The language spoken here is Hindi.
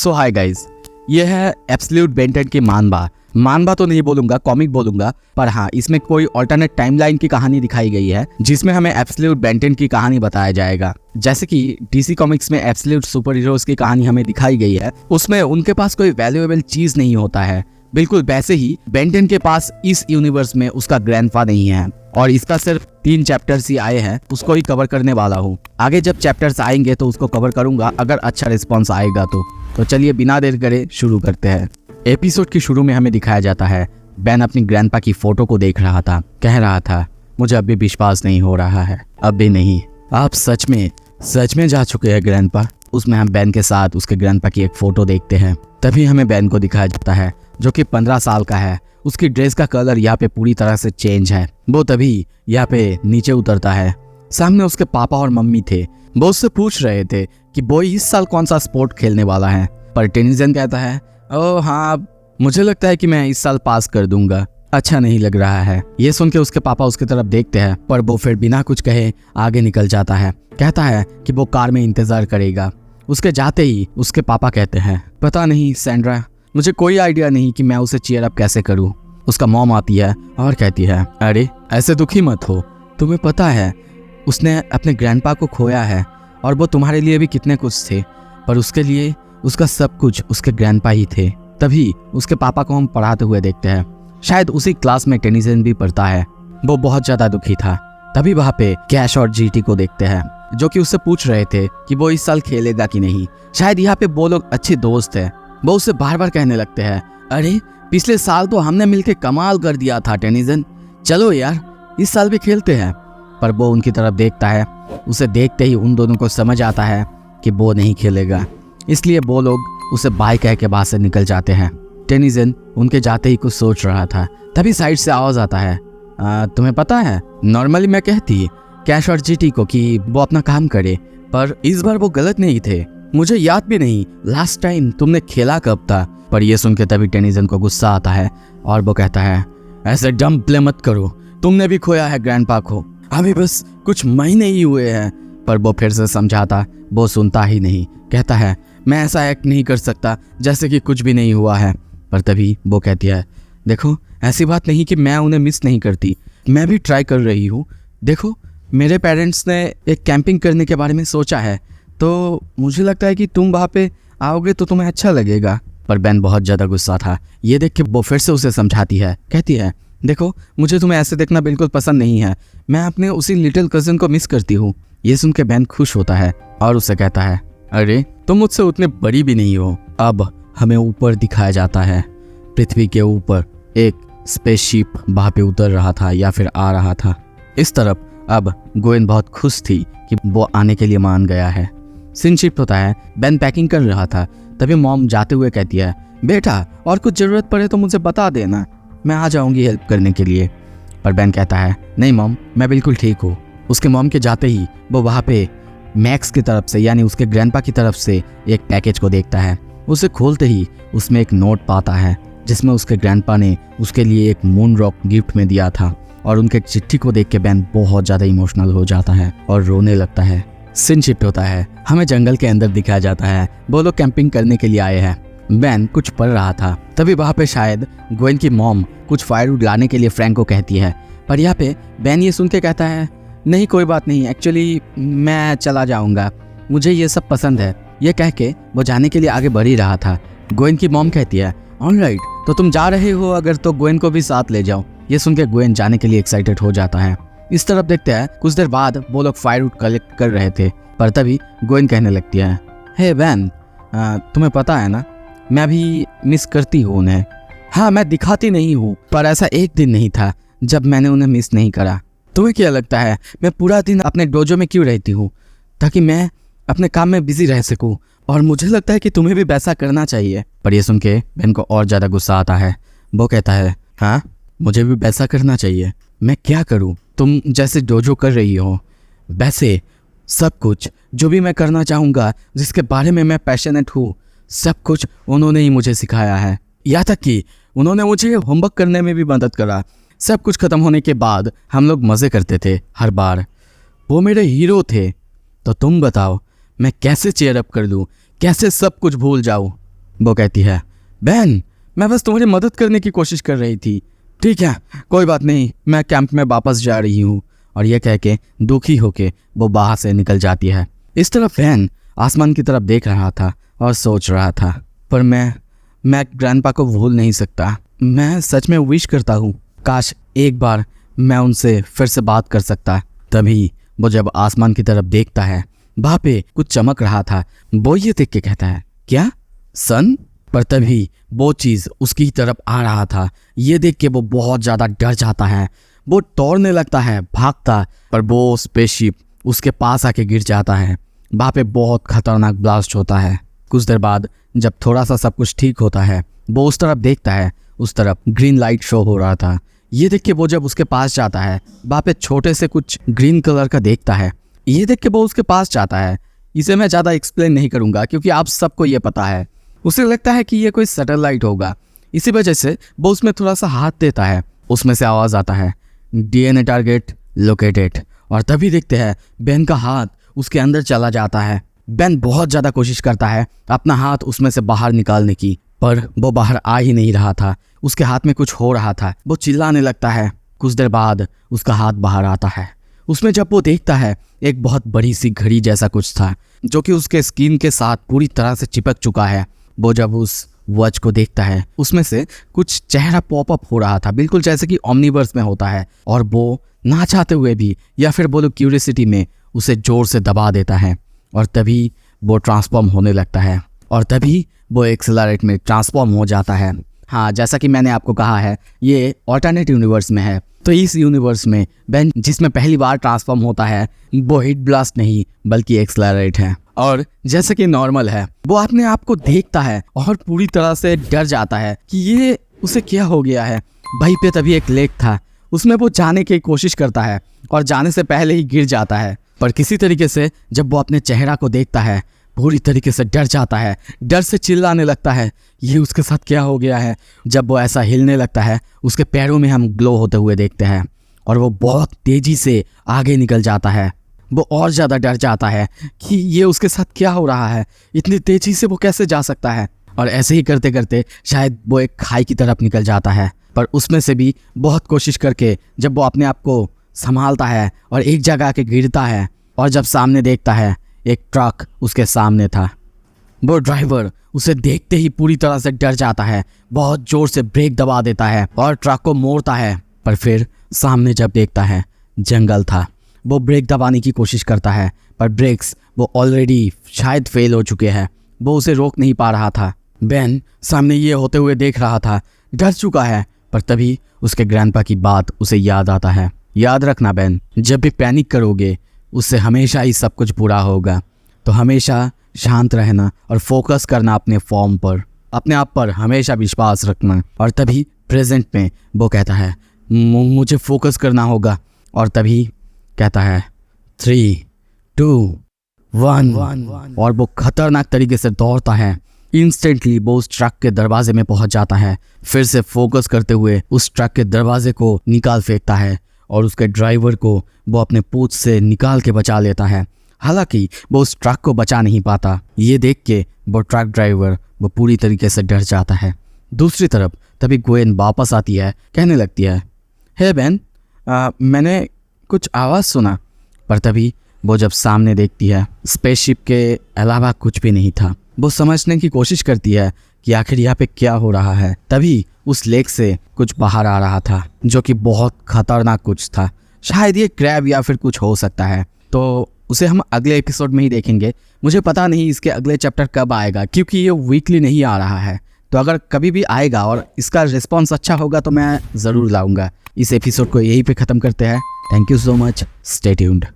सो हाय गाइस, ये है एब्सोल्यूट बेन 10 की मानवा तो नहीं बोलूंगा, कॉमिक बोलूंगा, पर हाँ इसमें कोई ऑल्टरनेट टाइमलाइन की कहानी दिखाई गई है जिसमें हमें एब्सोल्यूट बेन 10 की कहानी बताया जाएगा। जैसे कि डीसी कॉमिक्स में एब्सोल्यूट सुपर हीरोज की कहानी हमें दिखाई गई है, उसमें उनके पास कोई वैल्यूएबल चीज नहीं होता है। बिल्कुल वैसे ही बेन 10 के पास इस यूनिवर्स में उसका ग्रैंडफा नहीं है और इसका सिर्फ 3 चैप्टर्स ही आए हैं, उसको ही कवर करने वाला हूँ। आगे जब चैप्टर्स आएंगे तो उसको कवर करूंगा अगर अच्छा रिस्पॉन्स आएगा तो चलिए बिना देर करे शुरू करते हैं। एपिसोड के शुरू में हमें दिखाया जाता है बेन अपनी ग्रैंडपा की फोटो को देख रहा था, कह रहा था मुझे अब भी विश्वास नहीं हो रहा है, अब भी नहीं, आप सच में जा चुके हैं ग्रैंडपा। उसमें हम बेन के साथ उसके ग्रैंडपा की एक फोटो देखते हैं। तभी हमें बेन को दिखाया जाता है जो कि 15 साल का है। उसकी ड्रेस का कलर यहाँ पे पूरी तरह से चेंज है। वो तभी यहाँ पे नीचे उतरता है। सामने उसके पापा और मम्मी थे। वो उससे पूछ रहे थे कि वो इस साल कौन सा स्पोर्ट खेलने वाला है, पर टेनिसन कहता है ओह हाँ, मुझे लगता है कि मैं इस साल पास कर दूंगा, अच्छा नहीं लग रहा है। ये सुन के उसके पापा उसकी तरफ देखते हैं, पर वो फिर बिना कुछ कहे आगे निकल जाता है। कहता है कि वो कार में इंतजार करेगा। उसके जाते ही उसके पापा कहते हैं पता नहीं सैंड्रा, मुझे कोई आइडिया नहीं कि मैं उसे चीयर अप कैसे करूं। उसका मॉम आती है और कहती है अरे ऐसे दुखी मत हो, तुम्हें पता है उसने अपने ग्रैंडपा को खोया है और वो तुम्हारे लिए भी कितने कुछ थे, पर उसके लिए उसका सब कुछ उसके ग्रैंडपा ही थे। तभी उसके पापा को हम पढ़ाते हुए देखते हैं। शायद उसी क्लास में टेनिसन भी पढ़ता है। वो बहुत ज्यादा दुखी था। तभी वहाँ पे कैश और जीटी को देखते हैं जो कि उससे पूछ रहे थे कि वो इस साल खेलेगा कि नहीं। शायद यहाँ पे वो लोग अच्छे दोस्त हैं। वो उससे बार बार कहने लगते हैं अरे पिछले साल तो हमने मिलके कमाल कर दिया था टेनिसन, चलो यार इस साल भी खेलते हैं। पर वो उनकी तरफ देखता है। उसे देखते ही उन दोनों को समझ आता है कि वो नहीं खेलेगा, इसलिए वो लोग उसे बाय कह के बाहर से निकल जाते हैं। टेनिसन उनके जाते ही कुछ सोच रहा था। तभी साइड से आवाज आता है तुम्हें पता है नॉर्मली मैं कहती कैश और जीटी को कि वो अपना काम करे, पर इस बार वो गलत नहीं थे। मुझे याद भी नहीं लास्ट टाइम तुमने खेला कब था। पर ये सुन के तभी टेनिसन को गुस्सा आता है और वो कहता है ऐसे डम प्ले मत करो, तुमने भी खोया है ग्रैंडपा को, अभी बस कुछ महीने ही हुए हैं। पर वो फिर से समझाता, वो सुनता ही नहीं। कहता है मैं ऐसा एक्ट नहीं कर सकता जैसे कि कुछ भी नहीं हुआ है। पर तभी वो कहती है देखो ऐसी बात नहीं कि मैं उन्हें मिस नहीं करती, मैं भी ट्राई कर रही हूँ। देखो मेरे पेरेंट्स ने एक कैंपिंग करने के बारे में सोचा है, तो मुझे लगता है कि तुम वहाँ पे आओगे तो तुम्हें अच्छा लगेगा। पर बेन बहुत ज़्यादा गुस्सा था। ये देख के वो फिर से उसे समझाती है, कहती है देखो मुझे तुम्हें ऐसे देखना बिल्कुल पसंद नहीं है, मैं अपने उसी लिटिल कज़न को मिस करती हूँ। ये सुन के बेन खुश होता है और उसे कहता है अरे तुम मुझसे उतने बड़ी भी नहीं हो। अब हमें ऊपर दिखाया जाता है, पृथ्वी के ऊपर एक स्पेसशिप वहाँ पे उतर रहा था या फिर आ रहा था। इस तरफ अब गोएन बहुत खुश थी कि वो आने के लिए मान गया है। सीन शिफ्ट होता है, बेन पैकिंग कर रहा था। तभी मॉम जाते हुए कहती है बेटा और कुछ ज़रूरत पड़े तो मुझे बता देना, मैं आ जाऊंगी हेल्प करने के लिए। पर बेन कहता है नहीं मॉम मैं बिल्कुल ठीक हूँ। उसके मॉम के जाते ही वो वहाँ पे मैक्स की तरफ से यानी उसके ग्रैंडपा की तरफ से एक पैकेज को देखता है। उसे खोलते ही उसमें एक नोट पाता है जिसमें उसके ग्रैंडपा ने उसके लिए एक मून रॉक गिफ्ट में दिया था। और उनके चिट्ठी को देख के बेन बहुत ज़्यादा इमोशनल हो जाता है और रोने लगता है। सीन शिफ्ट होता है, हमें जंगल के अंदर दिखाया जाता है। वो लोग कैंपिंग करने के लिए आए हैं। बेन कुछ पढ़ रहा था। तभी वहाँ पे शायद गोएन की मॉम कुछ फायरवुड लाने के लिए फ्रैंक को कहती है। पर यहाँ पे बेन ये सुन के कहता है नहीं कोई बात नहीं, एक्चुअली मैं चला जाऊँगा, मुझे ये सब पसंद है। ये कह के वो जाने के लिए आगे बढ़ ही रहा था। गोएन की मॉम कहती है ऑलराइट तो तुम जा रहे हो अगर तो गोएन को भी साथ ले जाओ। ये सुन के गोएन जाने के लिए एक्साइटेड हो जाता है। इस तरफ देखते हैं कुछ देर बाद वो लोग फायरवुड कलेक्ट कर रहे थे। पर तभी गोएन कहने लगती है हे बेन तुम्हें पता है ना मैं भी मिस करती हूँ उन्हें। हाँ मैं दिखाती नहीं हूँ, पर ऐसा एक दिन नहीं था जब मैंने उन्हें मिस नहीं करा। तुम्हें क्या लगता है मैं पूरा दिन अपने डोजो में क्यों रहती हूँ, ताकि मैं अपने काम में बिजी रह सकूँ, और मुझे लगता है कि तुम्हें भी वैसा करना चाहिए। पर ये सुन के बेन को और ज़्यादा गुस्सा आता है। वो कहता है हाँ मुझे भी वैसा करना चाहिए, मैं क्या करूँ, तुम जैसे डोजो कर रही हो वैसे सब कुछ जो भी मैं करना चाहूँगा, जिसके बारे में मैं पैशनेट हूँ, सब कुछ उन्होंने ही मुझे सिखाया है। यहाँ तक कि उन्होंने मुझे होमवर्क करने में भी मदद करा। सब कुछ ख़त्म होने के बाद हम लोग मज़े करते थे हर बार, वो मेरे हीरो थे। तो तुम बताओ मैं कैसे चेयर अप कर लूँ, कैसे सब कुछ भूल जाऊँ। वो कहती है, बहन मैं बस तुम्हारी मदद करने की कोशिश कर रही थी। ठीक है कोई बात नहीं, मैं कैंप में वापस जा रही हूँ। और यह कह के दुखी होके वो बाहर से निकल जाती है। इस तरफ बहन आसमान की तरफ देख रहा था और सोच रहा था, पर मैं ग्रैंडपा को भूल नहीं सकता। मैं सच में विश करता हूँ काश एक बार मैं उनसे फिर से बात कर सकता। तभी वो जब आसमान की तरफ देखता है, वहाँ पे कुछ चमक रहा था। वो ये देख के कहता है, क्या सन? पर तभी वो चीज़ उसकी तरफ आ रहा था। ये देख के वो बहुत ज़्यादा डर जाता है। वो दौड़ने लगता है, भागता, पर वो स्पेसशिप उसके पास आके गिर जाता है। वहाँ पे बहुत खतरनाक ब्लास्ट होता है। कुछ देर बाद जब थोड़ा सा सब कुछ ठीक होता है, वो उस तरफ देखता है। उस तरफ ग्रीन लाइट शो हो रहा था। ये देख के वो जब उसके पास जाता है, वहाँ पे छोटे से कुछ ग्रीन कलर का देखता है। ये देख के वो उसके पास जाता है। इसे मैं ज़्यादा एक्सप्लेन नहीं करूँगा क्योंकि आप सबको ये पता है। उसे लगता है कि ये कोई सैटेलाइट होगा, इसी वजह से वो उसमें थोड़ा सा हाथ देता है। उसमें से आवाज़ आता है, DNA टारगेट लोकेटेड। और तभी देखते हैं बेन का हाथ उसके अंदर चला जाता है। बेन बहुत ज़्यादा कोशिश करता है अपना हाथ उसमें से बाहर निकालने की, पर वो बाहर आ ही नहीं रहा था। उसके हाथ में कुछ हो रहा था। वो चिल्लाने लगता है। कुछ देर बाद उसका हाथ बाहर आता है। उसमें जब वो देखता है, एक बहुत बड़ी सी घड़ी जैसा कुछ था जो कि उसके स्किन के साथ पूरी तरह से चिपक चुका है। वो जब उस वॉच को देखता है, उसमें से कुछ चेहरा पॉपअप हो रहा था, बिल्कुल जैसे कि ओमनीवर्स में होता है। और वो ना चाहते हुए भी या फिर बोलो क्यूरियोसिटी में उसे जोर से दबा देता है। और तभी वो ट्रांसफॉर्म होने लगता है। और तभी वो एक्सेलरेट में ट्रांसफॉर्म हो जाता है। हाँ, जैसा कि मैंने आपको कहा है, ये ऑल्टरनेट यूनिवर्स में है। तो इस यूनिवर्स में बेन जिसमें पहली बार ट्रांसफॉर्म होता है, वो हिट ब्लास्ट नहीं बल्कि एक्सेलरेट है। और जैसे कि नॉर्मल है, वो अपने आप को देखता है और पूरी तरह से डर जाता है कि ये उसे क्या हो गया है। वहीं पे तभी एक लेक था, उसमें वो जाने की कोशिश करता है और जाने से पहले ही गिर जाता है। पर किसी तरीके से जब वो अपने चेहरा को देखता है, पूरी तरीके से डर जाता है। डर से चिल्लाने लगता है, ये उसके साथ क्या हो गया है। जब वो ऐसा हिलने लगता है, उसके पैरों में हम ग्लो होते हुए देखते हैं और वो बहुत तेज़ी से आगे निकल जाता है। वो और ज़्यादा डर जाता है कि ये उसके साथ क्या हो रहा है, इतनी तेज़ी से वो कैसे जा सकता है। और ऐसे ही करते करते शायद वो एक खाई की तरफ निकल जाता है। पर उसमें से भी बहुत कोशिश करके जब वो अपने आप को संभालता है और एक जगह आके गिरता है, और जब सामने देखता है, एक ट्रक उसके सामने था। वो ड्राइवर उसे देखते ही पूरी तरह से डर जाता है, बहुत जोर से ब्रेक दबा देता है और ट्रक को मोड़ता है। पर फिर सामने जब देखता है, जंगल था। वो ब्रेक दबाने की कोशिश करता है, पर ब्रेक्स वो ऑलरेडी शायद फेल हो चुके हैं। वो उसे रोक नहीं पा रहा था। बेन सामने ये होते हुए देख रहा था, डर चुका है। पर तभी उसके ग्रैंडपा की बात उसे याद आता है। याद रखना बेन, जब भी पैनिक करोगे उससे हमेशा ही सब कुछ बुरा होगा। तो हमेशा शांत रहना और फोकस करना अपने फॉर्म पर, अपने आप पर हमेशा विश्वास रखना। और तभी प्रेजेंट में वो कहता है, मुझे फोकस करना होगा। और तभी कहता है 3, 2, 1 और वो खतरनाक तरीके से दौड़ता है। इंस्टेंटली वो उस ट्रक के दरवाजे में पहुंच जाता है। फिर से फोकस करते हुए उस ट्रक के दरवाजे को निकाल फेंकता है और उसके ड्राइवर को वो अपने पूंछ से निकाल के बचा लेता है। हालांकि वो उस ट्रक को बचा नहीं पाता। ये देख के वो ट्रक ड्राइवर वो पूरी तरीके से डर जाता है। दूसरी तरफ तभी ग्वेन वापस आती है, कहने लगती है, हे बेन, मैंने कुछ आवाज़ सुना। पर तभी वो जब सामने देखती है, स्पेसशिप के अलावा कुछ भी नहीं था। वो समझने की कोशिश करती है कि आखिर यहाँ पे क्या हो रहा है। तभी उस लेक से कुछ बाहर आ रहा था जो कि बहुत खतरनाक कुछ था। शायद ये क्रैब या फिर कुछ हो सकता है। तो उसे हम अगले एपिसोड में ही देखेंगे। मुझे पता नहीं इसके अगले चैप्टर कब आएगा, क्योंकि ये वीकली नहीं आ रहा है। तो अगर कभी भी आएगा और इसका रिस्पॉन्स अच्छा होगा तो मैं ज़रूर लाऊंगा। इस एपिसोड को यहीं पे ख़त्म करते हैं। Thank you so much, stay tuned.